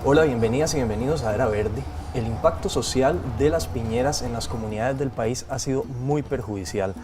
Hola, bienvenidas y bienvenidos a Era Verde. El impacto social de las piñeras en las comunidades del país ha sido muy perjudicial.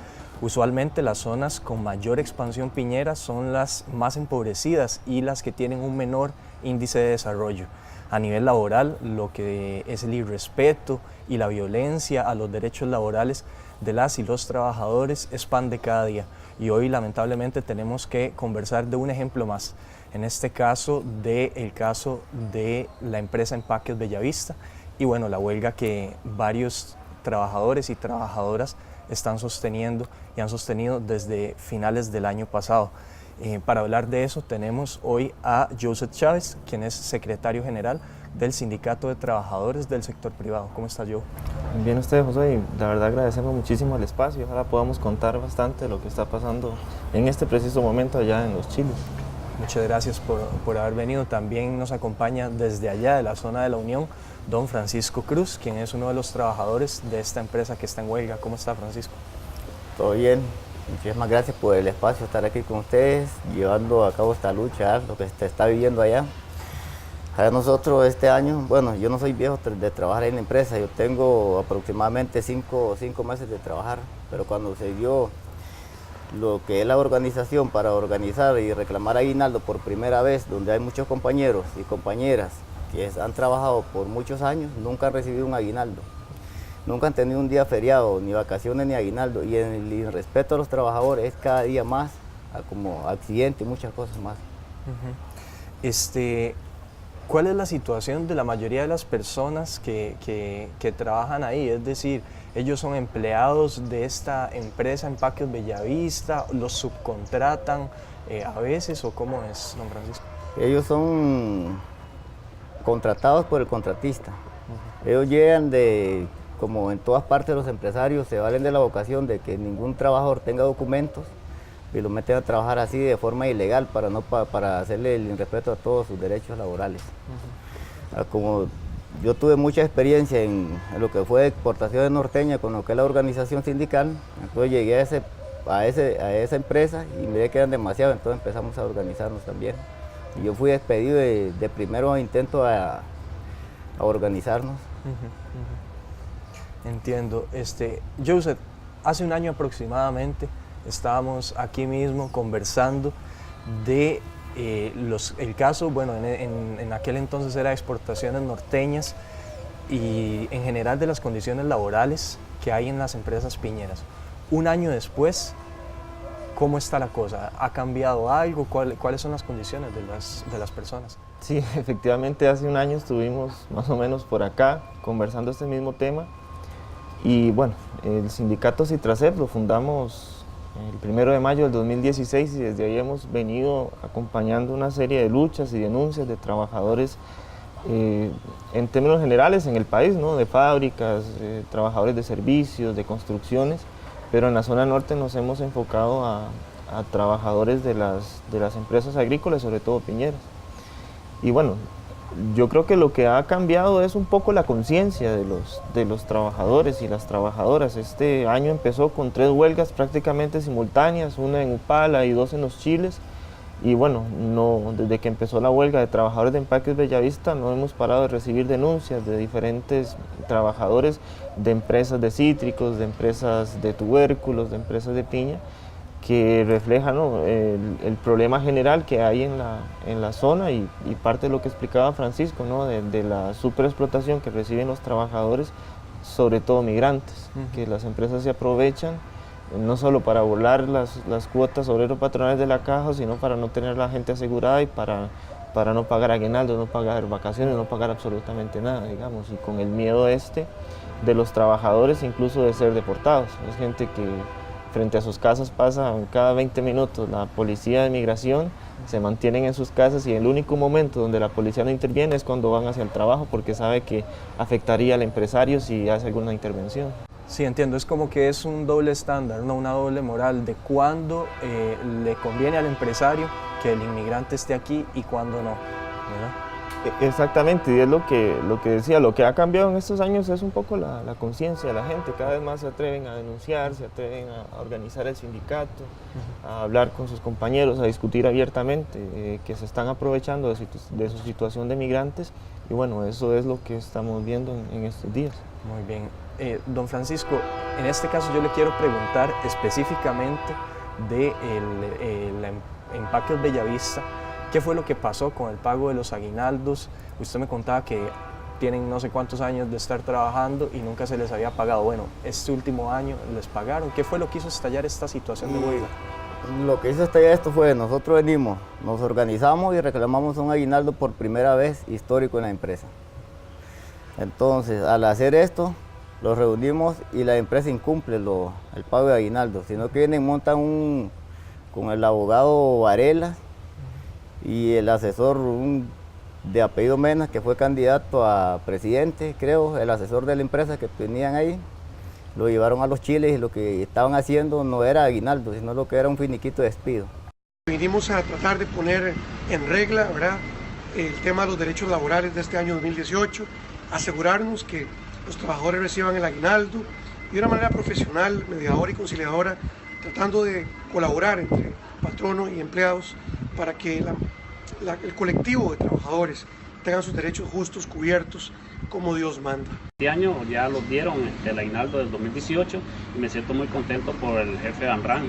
Usualmente las zonas con mayor expansión piñera son las más empobrecidas y las que tienen un menor índice de desarrollo. A nivel laboral, lo que es el irrespeto y la violencia a los derechos laborales de las y los trabajadores es pan de cada día. Y hoy lamentablemente tenemos que conversar de un ejemplo más. En este caso, del caso de la empresa Empaques Bellavista y bueno, la huelga que varios trabajadores y trabajadoras están sosteniendo y han sostenido desde finales del año pasado. Para hablar de eso tenemos hoy a Joseph Chávez, quien es secretario general del Sindicato de Trabajadores del Sector Privado. ¿Cómo está, Joe? Bien usted, José, y la verdad agradecemos muchísimo el espacio. Ojalá podamos contar bastante de lo que está pasando en este preciso momento allá en Los Chiles. Muchas gracias por haber venido. También nos acompaña desde allá, de la zona de la Unión, don Francisco Cruz, quien es uno de los trabajadores de esta empresa que está en huelga. ¿Cómo está, Francisco? Todo bien, muchísimas gracias por el espacio, estar aquí con ustedes, llevando a cabo esta lucha, lo que se está viviendo allá. A nosotros este año, bueno, yo no soy viejo de trabajar en la empresa, yo tengo aproximadamente cinco meses de trabajar, pero cuando se dio lo que es la organización para organizar y reclamar aguinaldo por primera vez, donde hay muchos compañeros y compañeras que han trabajado por muchos años, nunca han recibido un aguinaldo. Nunca han tenido un día feriado, ni vacaciones, ni aguinaldo. Y el irrespeto a los trabajadores es cada día más, como accidente y muchas cosas más. ¿Cuál es la situación de la mayoría de las personas que trabajan ahí? Es decir, ellos son empleados de esta empresa Empaques Bellavista, los subcontratan a veces, ¿o cómo es, don Francisco? Ellos son contratados por el contratista. Ellos llegan como en todas partes los empresarios, se valen de la vocación de que ningún trabajador tenga documentos y lo meten a trabajar así de forma ilegal para hacerle el irrespeto a todos sus derechos laborales. Como yo tuve mucha experiencia en lo que fue exportaciones norteñas con lo que es la organización sindical, entonces llegué a esa empresa y miré que eran demasiados, entonces empezamos a organizarnos también. Y yo fui despedido de primero intento a organizarnos. Entiendo. Joseph, hace un año aproximadamente estábamos aquí mismo conversando de el caso, bueno, en aquel entonces era exportaciones norteñas y en general de las condiciones laborales que hay en las empresas piñeras. Un año después, ¿cómo está la cosa? ¿Ha cambiado algo? ¿Cuáles son las condiciones de las personas? Sí, efectivamente hace un año estuvimos más o menos por acá conversando este mismo tema. Y bueno, el sindicato Citracep lo fundamos el 1 de mayo del 2016 y desde ahí hemos venido acompañando una serie de luchas y denuncias de trabajadores en términos generales en el país, ¿no? De fábricas, trabajadores de servicios, de construcciones, pero en la zona norte nos hemos enfocado a trabajadores de las empresas agrícolas, sobre todo piñeras. Y bueno, yo creo que lo que ha cambiado es un poco la conciencia de los trabajadores y las trabajadoras. Este año empezó con 3 huelgas prácticamente simultáneas, una en Upala y 2 en Los Chiles. Y bueno, desde que empezó la huelga de trabajadores de Empaques Bellavista no hemos parado de recibir denuncias de diferentes trabajadores de empresas de cítricos, de empresas de tubérculos, de empresas de piña, que refleja, ¿no?, el problema general que hay en la zona y parte de lo que explicaba Francisco, ¿no?, de la superexplotación que reciben los trabajadores, sobre todo migrantes, que las empresas se aprovechan no solo para volar las cuotas obrero-patronales de la caja, sino para no tener a la gente asegurada y para no pagar aguinaldo, no pagar vacaciones, no pagar absolutamente nada, digamos, y con el miedo de los trabajadores incluso de ser deportados. Es gente que frente a sus casas pasa cada 20 minutos la policía de migración, se mantienen en sus casas y el único momento donde la policía no interviene es cuando van hacia el trabajo porque sabe que afectaría al empresario si hace alguna intervención. Sí, entiendo, es como que es un doble estándar, ¿no? Una doble moral de cuándo le conviene al empresario que el inmigrante esté aquí y cuándo no, ¿verdad? Exactamente, y es lo que decía, lo que ha cambiado en estos años es un poco la conciencia de la gente. Cada vez más se atreven a denunciar, se atreven a organizar el sindicato, a hablar con sus compañeros, a discutir abiertamente que se están aprovechando de su situación de migrantes y bueno, eso es lo que estamos viendo en estos días. Muy bien. Don Francisco, en este caso yo le quiero preguntar específicamente de Empaques Bellavista. ¿Qué fue lo que pasó con el pago de los aguinaldos? Usted me contaba que tienen no sé cuántos años de estar trabajando y nunca se les había pagado. Bueno, este último año les pagaron. ¿Qué fue lo que hizo estallar esta situación de huelga? Lo que hizo estallar esto fue, nosotros venimos, nos organizamos y reclamamos un aguinaldo por primera vez histórico en la empresa. Entonces, al hacer esto, los reunimos y la empresa incumple el pago de aguinaldo, sino que vienen, montan con el abogado Varela y el asesor de apellido Mena, que fue candidato a presidente, creo, el asesor de la empresa que tenían ahí, lo llevaron a los chiles y lo que estaban haciendo no era aguinaldo, sino lo que era un finiquito de despido. Vinimos a tratar de poner en regla, ¿verdad?, el tema de los derechos laborales de este año 2018, asegurarnos que los trabajadores reciban el aguinaldo y de una manera profesional, mediadora y conciliadora, tratando de colaborar entre patrono y empleados para que el colectivo de trabajadores tengan sus derechos justos, cubiertos, como Dios manda. Este año ya los dieron el aguinaldo del 2018 y me siento muy contento por el jefe de ANRAN.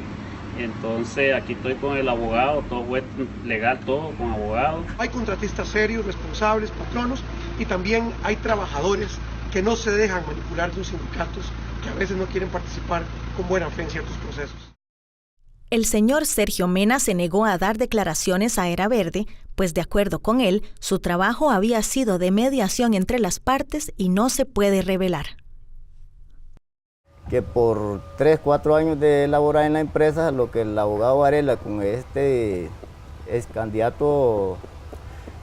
Entonces aquí estoy con el abogado, todo fue legal, todo con abogado. Hay contratistas serios, responsables, patronos, y también hay trabajadores que no se dejan manipular de los sindicatos, que a veces no quieren participar con buena fe en ciertos procesos. El señor Sergio Mena se negó a dar declaraciones a Era Verde, pues de acuerdo con él, su trabajo había sido de mediación entre las partes y no se puede revelar. Que por 3, 4 años de laborar en la empresa, lo que el abogado Varela con este ex candidato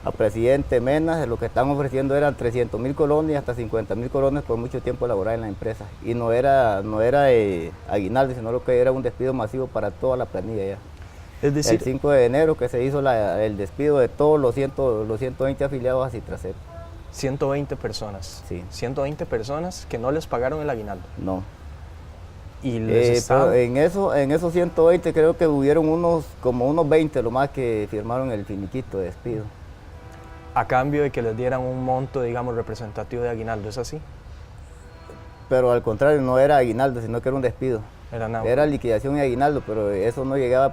a presidente Mena, lo que están ofreciendo eran 300.000 colones y hasta 50.000 colones por mucho tiempo laborar en la empresa. Y no era aguinaldo, sino lo que era un despido masivo para toda la planilla ya. Es decir, el 5 de enero que se hizo el despido de todos los 120 afiliados a Citracer. 120 personas. Sí. 120 personas que no les pagaron el aguinaldo. No. Y pero en esos 120 creo que hubieron como unos 20 lo más que firmaron el finiquito de despido. A cambio de que les dieran un monto, digamos, representativo de aguinaldo, ¿es así? Pero al contrario, no era aguinaldo, sino que era un despido. Era liquidación y aguinaldo, pero eso no llegaba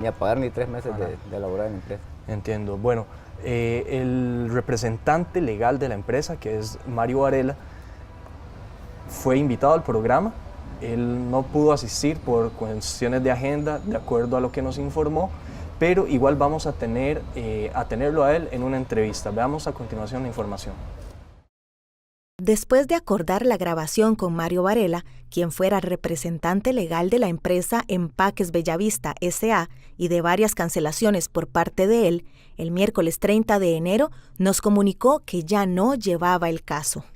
ni a pagar ni 3 meses de laborar en la empresa. Entiendo. Bueno, el representante legal de la empresa, que es Mario Varela, fue invitado al programa. Él no pudo asistir por cuestiones de agenda, de acuerdo a lo que nos informó, pero igual vamos a tenerlo a él en una entrevista. Veamos a continuación la información. Después de acordar la grabación con Mario Varela, quien fuera representante legal de la empresa Empaques Bellavista S.A. y de varias cancelaciones por parte de él, el miércoles 30 de enero nos comunicó que ya no llevaba el caso.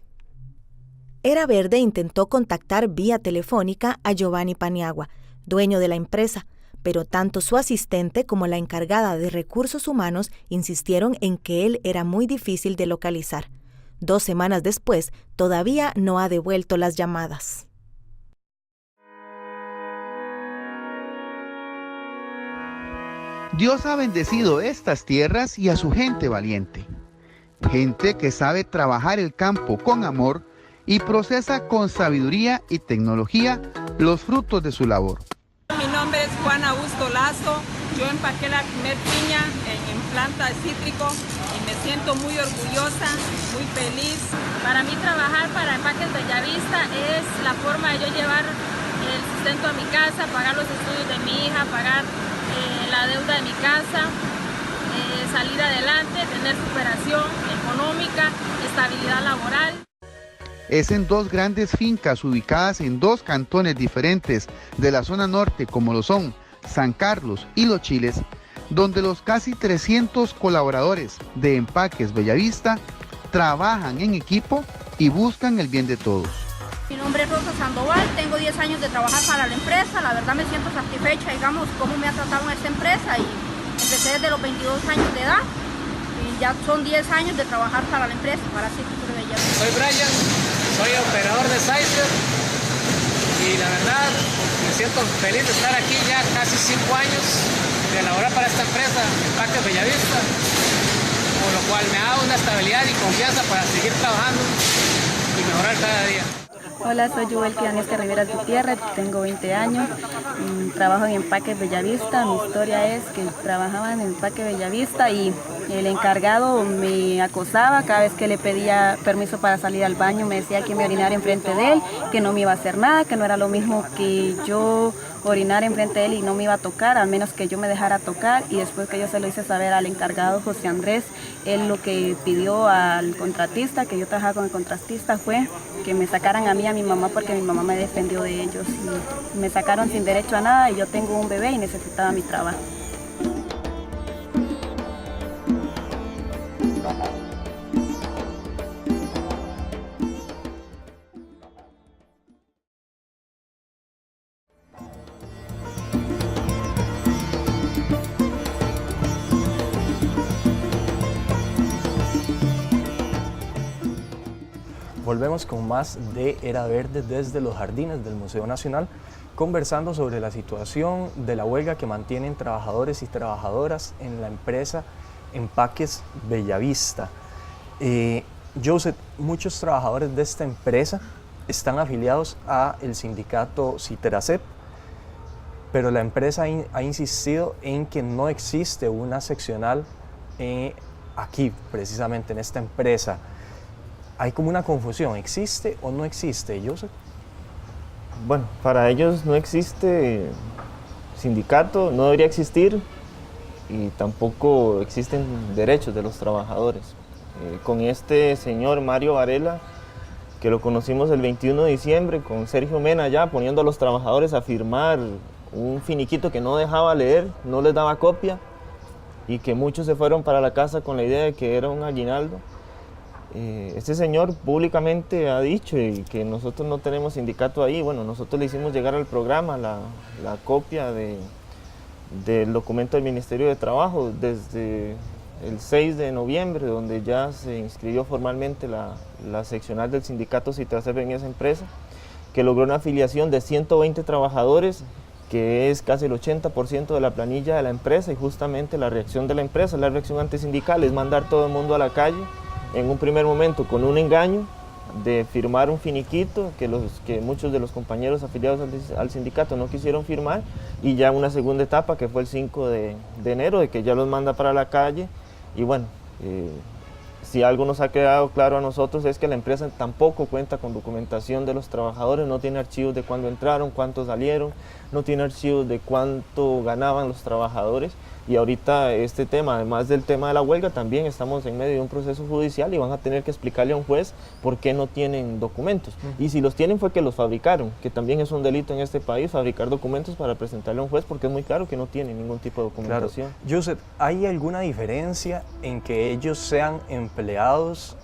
Era Verde intentó contactar vía telefónica a Giovanni Paniagua, dueño de la empresa, pero tanto su asistente como la encargada de recursos humanos insistieron en que él era muy difícil de localizar. 2 semanas después, todavía no ha devuelto las llamadas. Dios ha bendecido estas tierras y a su gente valiente. Gente que sabe trabajar el campo con amor y procesa con sabiduría y tecnología los frutos de su labor. Mi nombre es Juan Augusto Lazo. Yo empaqué la primer piña en planta de cítrico y me siento muy orgullosa, muy feliz. Para mí trabajar para Empaques Bellavista es la forma de yo llevar el sustento a mi casa, pagar los estudios de mi hija, pagar la deuda de mi casa, salir adelante, tener superación económica, estabilidad laboral. Es en 2 grandes fincas ubicadas en 2 cantones diferentes de la zona norte, como lo son San Carlos y Los Chiles, donde los casi 300 colaboradores de Empaques Bellavista trabajan en equipo y buscan el bien de todos. Mi nombre es Rosa Sandoval, tengo 10 años de trabajar para la empresa, la verdad me siento satisfecha, digamos, cómo me ha tratado en esta empresa y empecé desde los 22 años de edad y ya son 10 años de trabajar para la empresa, para Citracer Bellavista. Soy Brian, soy operador de Sizer y la verdad me siento feliz de estar aquí ya casi 5 años de laborar para esta empresa, Empaques Bellavista, por lo cual me da una estabilidad y confianza para seguir trabajando y mejorar cada día. Hola, soy Joelki Danielka Rivera Gutiérrez, tengo 20 años, trabajo en Empaques Bellavista. Mi historia es que trabajaba en Empaque Bellavista y el encargado me acosaba cada vez que le pedía permiso para salir al baño, me decía que me orinara enfrente de él, que no me iba a hacer nada, que no era lo mismo que yo orinar enfrente de él y no me iba a tocar, al menos que yo me dejara tocar. Y después que yo se lo hice saber al encargado José Andrés, él lo que pidió al contratista, que yo trabajaba con el contratista, fue que me sacaran a mí y a mi mamá, porque mi mamá me defendió de ellos y me sacaron sin derecho a nada, y yo tengo un bebé y necesitaba mi trabajo. Volvemos con más de Era Verde desde los jardines del Museo Nacional, conversando sobre la situación de la huelga que mantienen trabajadores y trabajadoras en la empresa Empaques Bellavista. Joseph, muchos trabajadores de esta empresa están afiliados al sindicato Citracep, pero la empresa ha insistido en que no existe una seccional aquí, precisamente en esta empresa. Hay como una confusión, ¿existe o no existe, Joseph? Bueno, para ellos no existe sindicato, no debería existir, y tampoco existen derechos de los trabajadores. Con este señor Mario Varela, que lo conocimos el 21 de diciembre, con Sergio Mena ya poniendo a los trabajadores a firmar un finiquito que no dejaba leer, no les daba copia, y que muchos se fueron para la casa con la idea de que era un aguinaldo. Este señor públicamente ha dicho que nosotros no tenemos sindicato ahí. Bueno, nosotros le hicimos llegar al programa la copia del documento del Ministerio de Trabajo desde el 6 de noviembre, donde ya se inscribió formalmente la seccional del sindicato Citracep en esa empresa, que logró una afiliación de 120 trabajadores, que es casi el 80% de la planilla de la empresa, y justamente la reacción de la empresa, la reacción antisindical, es mandar todo el mundo a la calle, en un primer momento con un engaño de firmar un finiquito que muchos de los compañeros afiliados al sindicato no quisieron firmar, y ya una segunda etapa que fue el 5 de enero, de que ya los manda para la calle. Y bueno, si algo nos ha quedado claro a nosotros es que la empresa tampoco cuenta con documentación de los trabajadores, no tiene archivos de cuándo entraron, cuántos salieron, no tiene archivos de cuánto ganaban los trabajadores. Y ahorita este tema, además del tema de la huelga, también estamos en medio de un proceso judicial y van a tener que explicarle a un juez por qué no tienen documentos. Y si los tienen fue que los fabricaron, que también es un delito en este país, fabricar documentos para presentarle a un juez, porque es muy claro que no tienen ningún tipo de documentación. Claro. Joseph, ¿hay alguna diferencia en que ellos sean empleados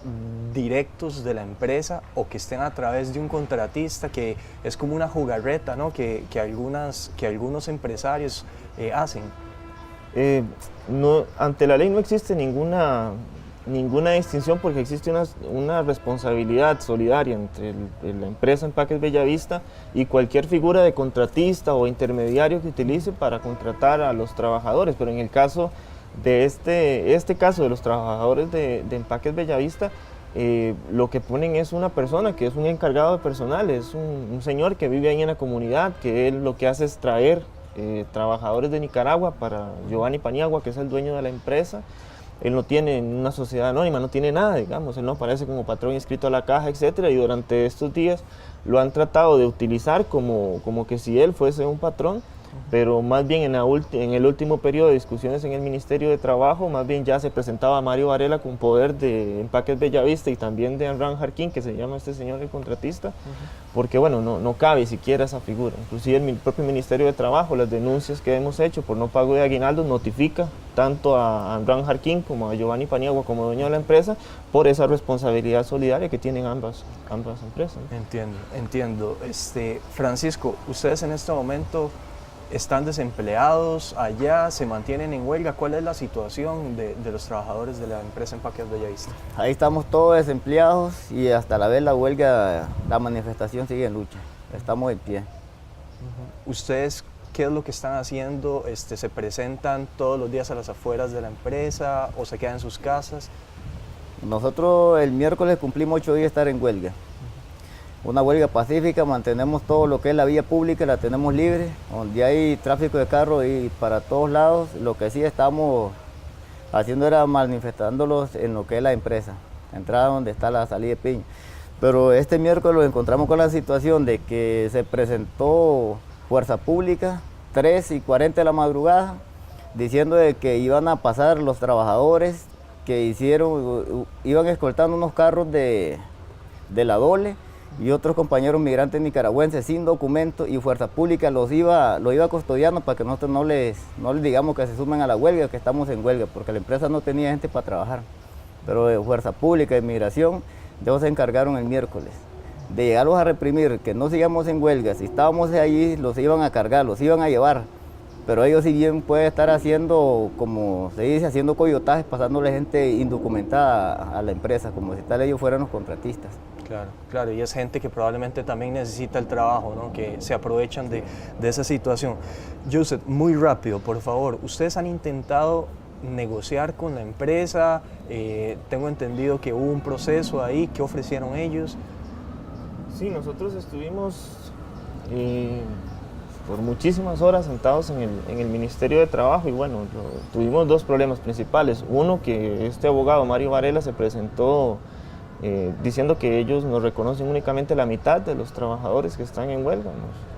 directos de la empresa o que estén a través de un contratista, que es como una jugarreta, ¿no? que algunos empresarios hacen? Ante la ley no existe ninguna distinción, porque existe una responsabilidad solidaria entre la empresa Empaques Bellavista y cualquier figura de contratista o intermediario que utilice para contratar a los trabajadores. Pero en el caso de este caso de los trabajadores de Empaques Bellavista, lo que ponen es una persona que es un encargado de personal, es un señor que vive ahí en la comunidad, que él lo que hace es traer trabajadores de Nicaragua para Giovanni Paniagua, que es el dueño de la empresa. Él no tiene una sociedad anónima, no tiene nada, digamos, él no aparece como patrón inscrito a la caja, etcétera, y durante estos días lo han tratado de utilizar como que si él fuese un patrón, pero más bien en el último periodo de discusiones en el Ministerio de Trabajo, más bien ya se presentaba a Mario Varela con poder de Empaques Bellavista y también de Amran Jarquín, que se llama este señor el contratista, porque bueno, no cabe siquiera esa figura. Inclusive el propio Ministerio de Trabajo, las denuncias que hemos hecho por no pago de aguinaldo, notifica tanto a Amran Jarquín como a Giovanni Paniagua como dueño de la empresa por esa responsabilidad solidaria que tienen ambas empresas. Entiendo. Francisco, ustedes en este momento ¿están desempleados allá? ¿Se mantienen en huelga? ¿Cuál es la situación de los trabajadores de la empresa Empaques Bellavista? Ahí estamos todos desempleados y hasta la vez la huelga, la manifestación sigue en lucha. Estamos en pie. ¿Ustedes qué es lo que están haciendo? ¿Se presentan todos los días a las afueras de la empresa o se quedan en sus casas? Nosotros el miércoles cumplimos 8 días de estar en huelga. Una huelga pacífica, mantenemos todo lo que es la vía pública, la tenemos libre, donde hay tráfico de carros y para todos lados. Lo que sí estamos haciendo era manifestándolos en lo que es la empresa, entrada donde está la salida de Piña. Pero este miércoles nos encontramos con la situación de que se presentó Fuerza Pública, 3:40 de la madrugada, diciendo de que iban a pasar los trabajadores que iban escoltando unos carros de la Dole y otros compañeros migrantes nicaragüenses sin documento, y Fuerza Pública lo iba custodiando para que nosotros no les digamos que se sumen a la huelga, que estamos en huelga, porque la empresa no tenía gente para trabajar. Pero de Fuerza Pública de Migración, ellos se encargaron el miércoles de llegarlos a reprimir, que no sigamos en huelga. Si estábamos allí, los iban a cargar, los iban a llevar. Pero ellos, si bien pueden estar haciendo, como se dice, haciendo coyotajes, pasándole gente indocumentada a la empresa, como si tal ellos fueran los contratistas. Claro, claro, y es gente que probablemente también necesita el trabajo, ¿no? Que se aprovechan de esa situación. Joseph, muy rápido, por favor, ¿ustedes han intentado negociar con la empresa? Tengo entendido que hubo un proceso ahí, ¿qué ofrecieron ellos? Sí, nosotros estuvimos por muchísimas horas sentados en el Ministerio de Trabajo y bueno, tuvimos dos problemas principales. Uno, que este abogado Mario Varela se presentó diciendo que ellos nos reconocen únicamente la mitad de los trabajadores que están en huelga,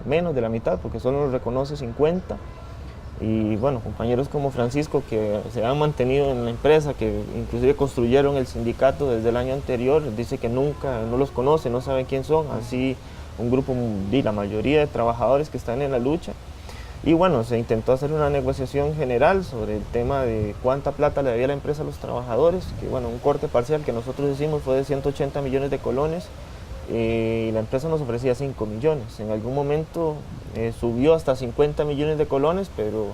menos de la mitad, porque solo nos reconoce 50. Y bueno, compañeros como Francisco, que se han mantenido en la empresa, que inclusive construyeron el sindicato desde el año anterior, dice que nunca, no los conoce, no sabe quién son, así un grupo de la mayoría de trabajadores que están en la lucha. Y bueno, se intentó hacer una negociación general sobre el tema de cuánta plata le debía la empresa a los trabajadores, que bueno, un corte parcial que nosotros hicimos fue de 180 millones de colones, y la empresa nos ofrecía 5 millones. En algún momento subió hasta 50 millones de colones, pero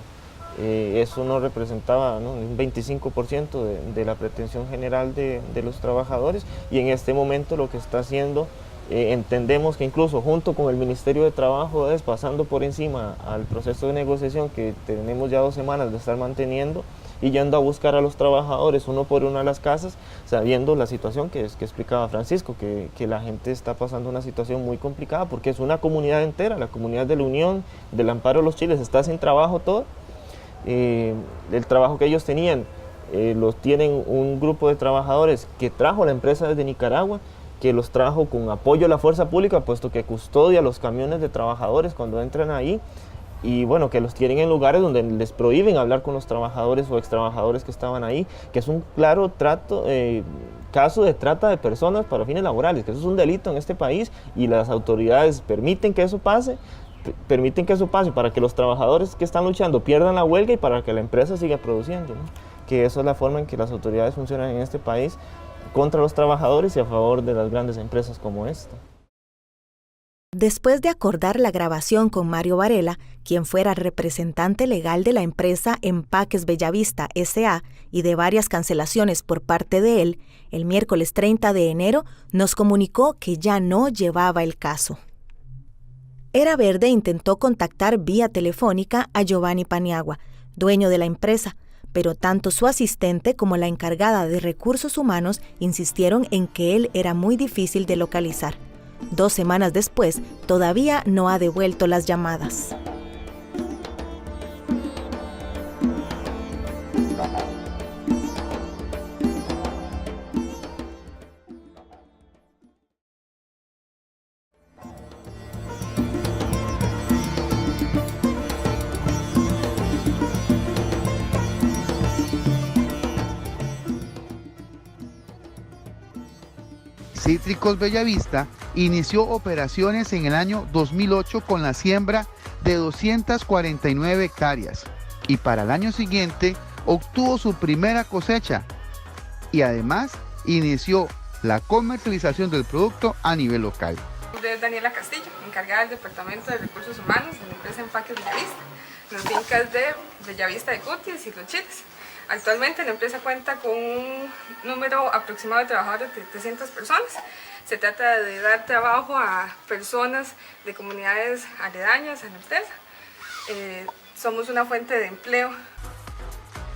eso no representaba, ¿no?, un 25% de la pretensión general de los trabajadores, y en este momento lo que está haciendo, entendemos que incluso junto con el Ministerio de Trabajo es pasando por encima al proceso de negociación que tenemos ya 2 semanas de estar manteniendo, y yendo a buscar a los trabajadores uno por uno a las casas, sabiendo la situación que explicaba Francisco, que la gente está pasando una situación muy complicada porque es una comunidad entera, la comunidad de la Unión, del Amparo de los Chiles, está sin trabajo todo. El trabajo que ellos tenían, los tienen un grupo de trabajadores que trajo la empresa desde Nicaragua, que los trajo con apoyo de la fuerza pública, puesto que custodia los camiones de trabajadores cuando entran ahí, y bueno, que los tienen en lugares donde les prohíben hablar con los trabajadores o extrabajadores que estaban ahí, que es un claro caso de trata de personas para fines laborales, que eso es un delito en este país, y las autoridades permiten que eso pase para que los trabajadores que están luchando pierdan la huelga y para que la empresa siga produciendo, ¿no? Que eso es la forma en que las autoridades funcionan en este país, contra los trabajadores y a favor de las grandes empresas como esta. Después de acordar la grabación con Mario Varela, quien fuera representante legal de la empresa Empaques Bellavista S.A. y de varias cancelaciones por parte de él, el miércoles 30 de enero nos comunicó que ya no llevaba el caso. Era Verde intentó contactar vía telefónica a Giovanni Paniagua, dueño de la empresa, pero tanto su asistente como la encargada de recursos humanos insistieron en que él era muy difícil de localizar. 2 semanas después, todavía no ha devuelto las llamadas. Cítricos Bellavista inició operaciones en el año 2008 con la siembra de 249 hectáreas y para el año siguiente obtuvo su primera cosecha y además inició la comercialización del producto a nivel local. Es Daniela Castillo, encargada del Departamento de Recursos Humanos de la empresa Empaques Bellavista, en las fincas de Bellavista de Cutis y Los Chiles. Actualmente la empresa cuenta con un número aproximado de trabajadores de 300 personas. Se trata de dar trabajo a personas de comunidades aledañas a la empresa. Somos una fuente de empleo.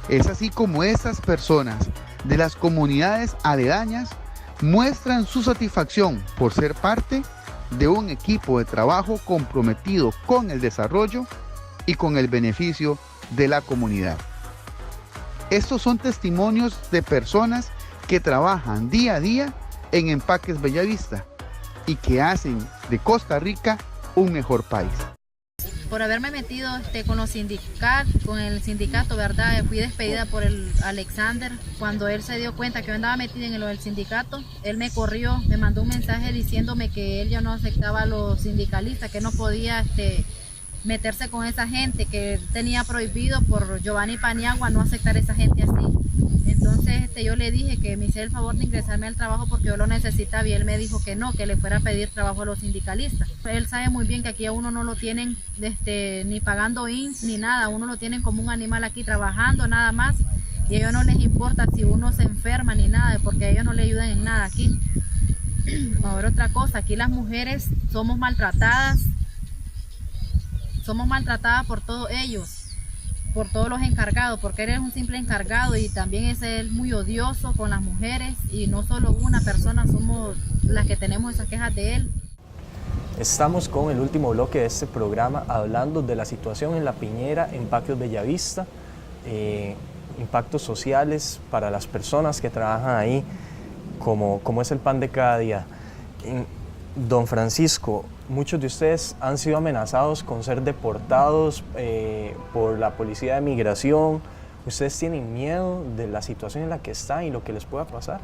Es así como esas personas de las comunidades aledañas muestran su satisfacción por ser parte de un equipo de trabajo comprometido con el desarrollo y con el beneficio de la comunidad. Estos son testimonios de personas que trabajan día a día en Empaques Bellavista y que hacen de Costa Rica un mejor país. Por haberme metido con el sindicato, ¿verdad? Fui despedida por el Alexander. Cuando él se dio cuenta que yo andaba metida en lo del sindicato, él me corrió, me mandó un mensaje diciéndome que él ya no aceptaba a los sindicalistas, que no podía meterse con esa gente, que tenía prohibido por Giovanni Paniagua no aceptar a esa gente así. Entonces yo le dije que me hiciera el favor de ingresarme al trabajo porque yo lo necesitaba y él me dijo que no, que le fuera a pedir trabajo a los sindicalistas. Él sabe muy bien que aquí a uno no lo tienen ni pagando INS ni nada, uno lo tienen como un animal aquí trabajando nada más y a ellos no les importa si uno se enferma ni nada porque a ellos no le ayudan en nada aquí. Ahora otra cosa, aquí las mujeres somos maltratadas por todos ellos, por todos los encargados, porque él es un simple encargado y también es él muy odioso con las mujeres y no solo una persona somos las que tenemos esas quejas de él. Estamos con el último bloque de este programa hablando de la situación en La Piñera, Empaques Bellavista, impactos sociales para las personas que trabajan ahí, como es el pan de cada día. Don Francisco, muchos de ustedes han sido amenazados con ser deportados por la Policía de Migración. ¿Ustedes tienen miedo de la situación en la que están y lo que les pueda pasar?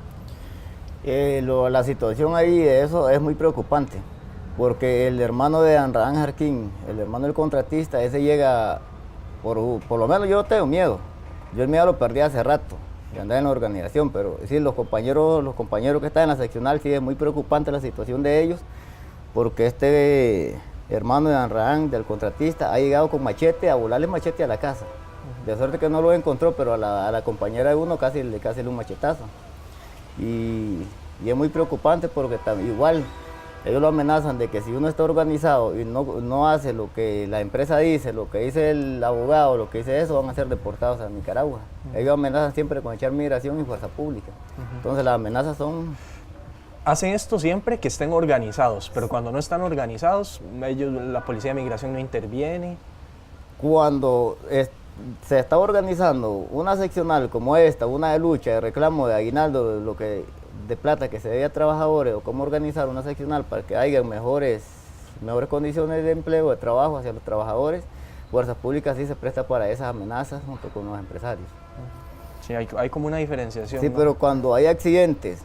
La situación ahí de eso es muy preocupante, porque el hermano de Anran Jarquín, el hermano del contratista, ese llega, por lo menos yo tengo miedo. Yo el miedo lo perdí hace rato, de andar en la organización, pero sí, los compañeros que están en la seccional, sí es muy preocupante la situación de ellos, porque este hermano de Anran, del contratista, ha llegado con machete, a volarle machete a la casa. De suerte que no lo encontró, pero a la compañera de uno casi le un machetazo. Y es muy preocupante porque igual ellos lo amenazan de que si uno está organizado y no hace lo que la empresa dice, lo que dice el abogado, lo que dice eso, van a ser deportados a Nicaragua. Ellos amenazan siempre con echar migración y fuerza pública. Entonces las amenazas son... Hacen esto siempre que estén organizados, pero cuando no están organizados, la Policía de Migración no interviene. Cuando se está organizando una seccional como esta, una de lucha, de reclamo de aguinaldo, de plata que se debe a trabajadores, o cómo organizar una seccional para que haya mejores condiciones de empleo, de trabajo hacia los trabajadores, Fuerzas Públicas sí se presta para esas amenazas junto con los empresarios. Sí, hay como una diferenciación. Sí, ¿no? Pero cuando hay accidentes,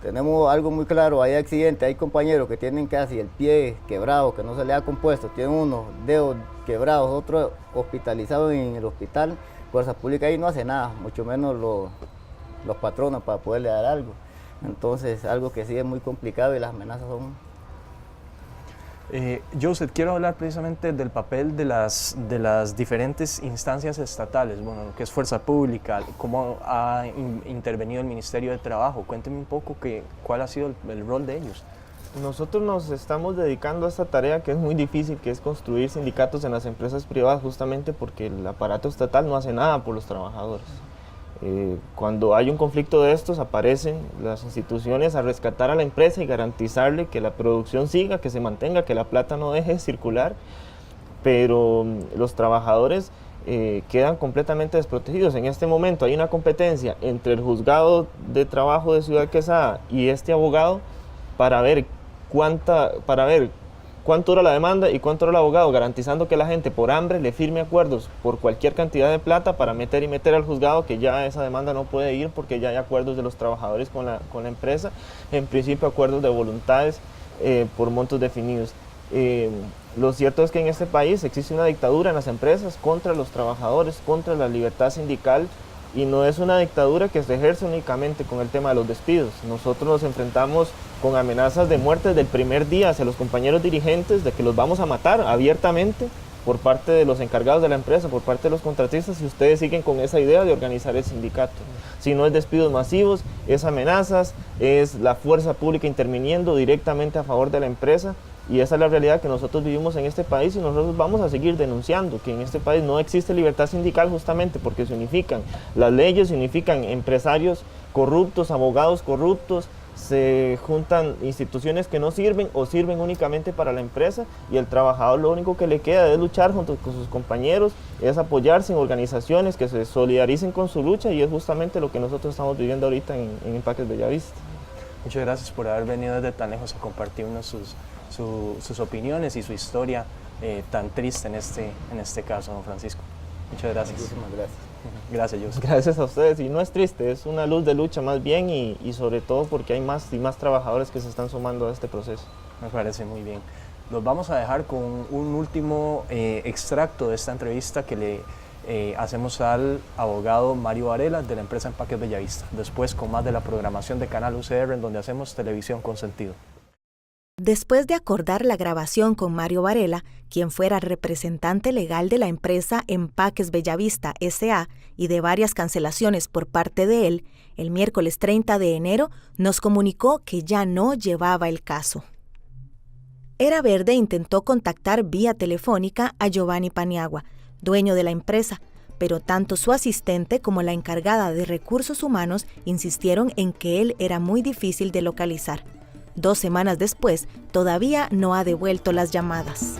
tenemos algo muy claro, hay accidentes, hay compañeros que tienen casi el pie quebrado, que no se le ha compuesto, tienen unos dedos quebrados, otros hospitalizados en el hospital, Fuerza Pública ahí no hace nada, mucho menos los patronos para poderle dar algo. Entonces, algo que sí es muy complicado y las amenazas son... Joseph, quiero hablar precisamente del papel de las diferentes instancias estatales, bueno, lo que es Fuerza Pública, cómo ha intervenido el Ministerio de Trabajo. Cuénteme un poco cuál ha sido el rol de ellos. Nosotros nos estamos dedicando a esta tarea que es muy difícil, que es construir sindicatos en las empresas privadas, justamente porque el aparato estatal no hace nada por los trabajadores. Cuando hay un conflicto de estos, aparecen las instituciones a rescatar a la empresa y garantizarle que la producción siga, que se mantenga, que la plata no deje de circular, pero los trabajadores quedan completamente desprotegidos. En este momento hay una competencia entre el juzgado de trabajo de Ciudad Quesada y este abogado para ver cuánto dura la demanda y cuánto dura el abogado, garantizando que la gente por hambre le firme acuerdos por cualquier cantidad de plata para meter al juzgado que ya esa demanda no puede ir porque ya hay acuerdos de los trabajadores con la empresa, en principio acuerdos de voluntades por montos definidos. Lo cierto es que en este país existe una dictadura en las empresas contra los trabajadores, contra la libertad sindical, y no es una dictadura que se ejerce únicamente con el tema de los despidos. Nosotros nos enfrentamos con amenazas de muerte desde el primer día hacia los compañeros dirigentes, de que los vamos a matar abiertamente por parte de los encargados de la empresa, por parte de los contratistas, si ustedes siguen con esa idea de organizar el sindicato. Si no es despidos masivos, es amenazas, es la fuerza pública interviniendo directamente a favor de la empresa Y esa es la realidad que nosotros vivimos en este país y nosotros vamos a seguir denunciando que en este país no existe libertad sindical justamente porque se unifican las leyes, se unifican empresarios corruptos, abogados corruptos, se juntan instituciones que no sirven o sirven únicamente para la empresa y el trabajador lo único que le queda es luchar junto con sus compañeros, es apoyarse en organizaciones que se solidaricen con su lucha y es justamente lo que nosotros estamos viviendo ahorita en Empaques Bellavista. Muchas gracias por haber venido desde tan lejos a compartirnos sus opiniones y su historia tan triste en este caso, don Francisco. Muchas gracias. Muchísimas gracias. Gracias, José. Gracias a ustedes, y no es triste, es una luz de lucha más bien y sobre todo porque hay más y más trabajadores que se están sumando a este proceso. Me parece muy bien. Los vamos a dejar con un último extracto de esta entrevista que le hacemos al abogado Mario Varela de la empresa Empaques Bellavista. Después con más de la programación de Canal UCR en donde hacemos televisión con sentido. Después de acordar la grabación con Mario Varela, quien fuera representante legal de la empresa Empaques Bellavista S.A. y de varias cancelaciones por parte de él, el miércoles 30 de enero nos comunicó que ya no llevaba el caso. Era Verde intentó contactar vía telefónica a Giovanni Paniagua, dueño de la empresa, pero tanto su asistente como la encargada de recursos humanos insistieron en que él era muy difícil de localizar. 2 semanas después, todavía no ha devuelto las llamadas.